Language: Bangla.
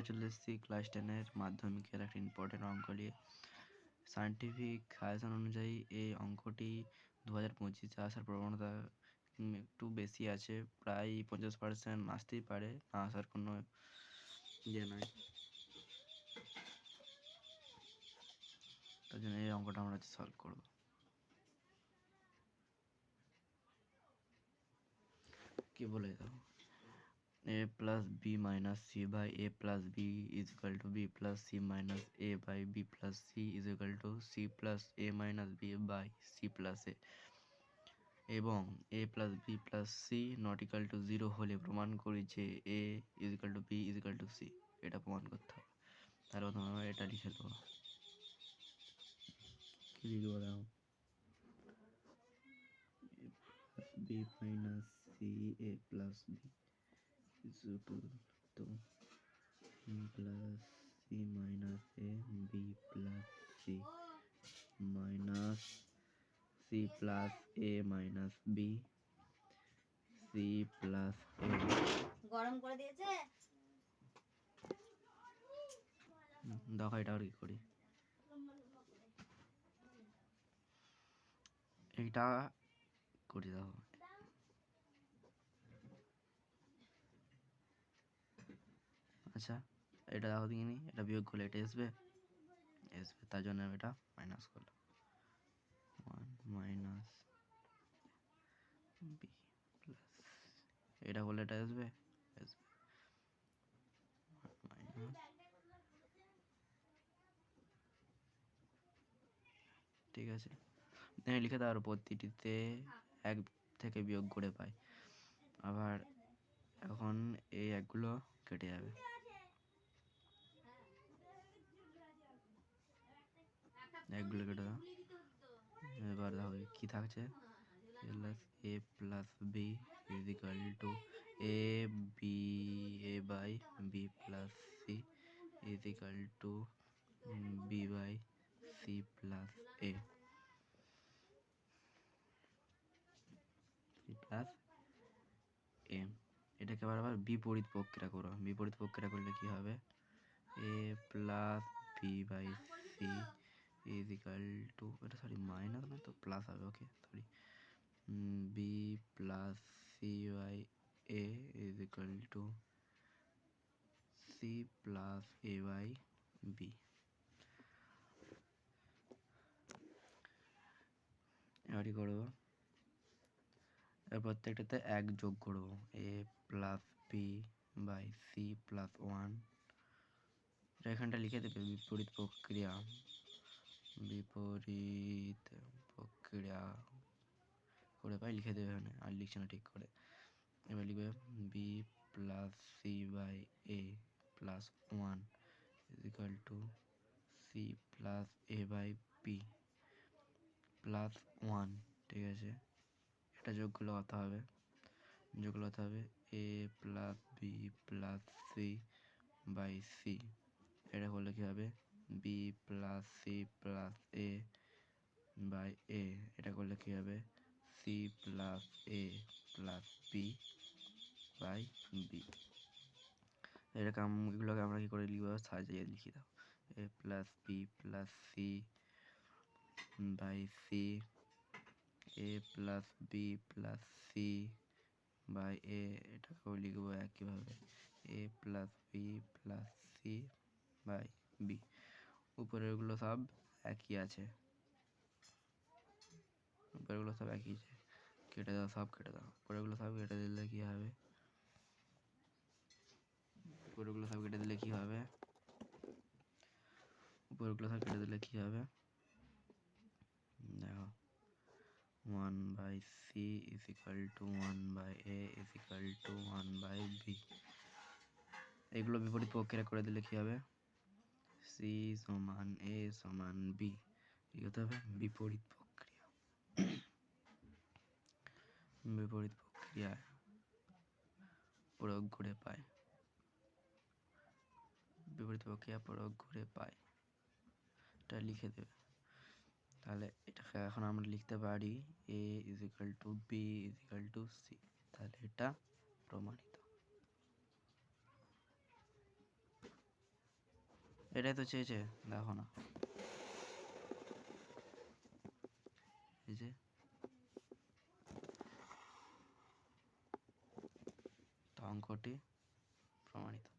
চলে এসেছি ক্লাস 10-এর মাধ্যমিকের একটা ইম্পর্টেন্ট অঙ্ক নিয়ে। সায়েন্টিফিক সাজেশন অনুযায়ী এই অঙ্কটি 2025-এ আসার প্রবণতা একটু বেশি আছে, প্রায় 50% আসতেই পারে, না আসার কোনো ইয়ে নয়। তার জন্য এই অঙ্কটা আমরা সলভ করব। কি বলে দাও, a plus b minus c by a plus b is equal to b plus c minus a by b plus c is equal to c plus a minus b by c plus a এবং a plus b plus c not equal to 0 হলে প্রমাণ করি যে a is equal to b is equal to c। এটা প্রমাণ করতে হবে। তাহলে তোমরা এটা লিখে দেবো। কি লিখবো দাও, b minus c a plus b is equal to plus c minus a b plus c minus c plus a minus b c plus a গরম করে দিয়েছে। দেখো এটা আর কি করি, এইটা করি দেখো। আচ্ছা এটা দেখো দেখিনি, এটা বিয়োগ করলে এটা আসবে, তার জন্য আমি এটা মাইনাস করলাম। 1 মাইনাস বি প্লাস, এটা করলে এটা আসবে, মাইনাস, ঠিক আছে। লিখে দেওয়ার প্রতিটিতে 1 থেকে বিয়োগ করে পাই। আবার এখন এই একগুলো কেটে যাবে, একগুলো কেটে দাও। এবার দেখো কি থাকছে, plus a plus B is equal to A B A by B plus C is equal to B by C plus A plus A. এটাকে আবার বিপরীত প্রক্রিয়া করো। বিপরীত প্রক্রিয়া করলে কি হবে, A plus B by C is equal to, এটা সরি মাইনাস না তো প্লাস হবে, okay sorry, B plus C by A is equal to C plus A by B. এবারই করবো, এর প্রত্যেকটাতে 1 যোগ করবো, A plus B by C plus 1। এখানটা লিখে দেবে বিপরীত প্রক্রিয়া, বিপরীত প্রক্রিয়া করে পাই লিখে দেবে এখানে, আর লিখছে না ঠিক করে। এবার লিখবে B plus C by A plus 1 is equal to C plus A by B plus 1, ঠিক আছে। এটা যোগ করলে কত হবে, যোগ করলে কত হবে, A plus B plus C by C. এটা করলে কি হবে, B plus C plus A by A. এটা করলে কি হবে, C plus A plus B by B. এগুলোকে আমরা কি করে লিখবো, সাজিয়ে লিখে দাও, A plus B plus C by C, A plus B plus C by A. এটাকেও লিখবো একইভাবে, A plus B plus C by B. উপরেরগুলো সব একই আছে, উপরেরগুলো সব একই আছে, কেটে দাও, সব কেটে দাও। উপরেরগুলো সব কেটে দিলে কি হবে, উপরেরগুলো সব কেটে দিলে কি হবে, উপরেরগুলো সব কেটে দিলে কি হবে, দেখো 1 by C is equal to 1 by A is equal to 1 by B. এগুলো বিপরীত প্রক্রিয়া করে দিলে কি হবে, সি সমান এ সমান বি। কি হতে হবে, বিপরীত প্রক্রিয়া, বিপরীত প্রক্রিয়া প্রয়োগ করে পায়, বিপরীত প্রক্রিয়া প্রয়োগ করে পায়, এটা লিখে দেবে। তাহলে এটাকে এখন আমরা লিখতে পারি A is equal to B is equal to C. তাহলে এটা প্রমাণিত। এটাই তো চেয়েছে, দেখো না এই যে অঙ্কটি প্রমাণিত।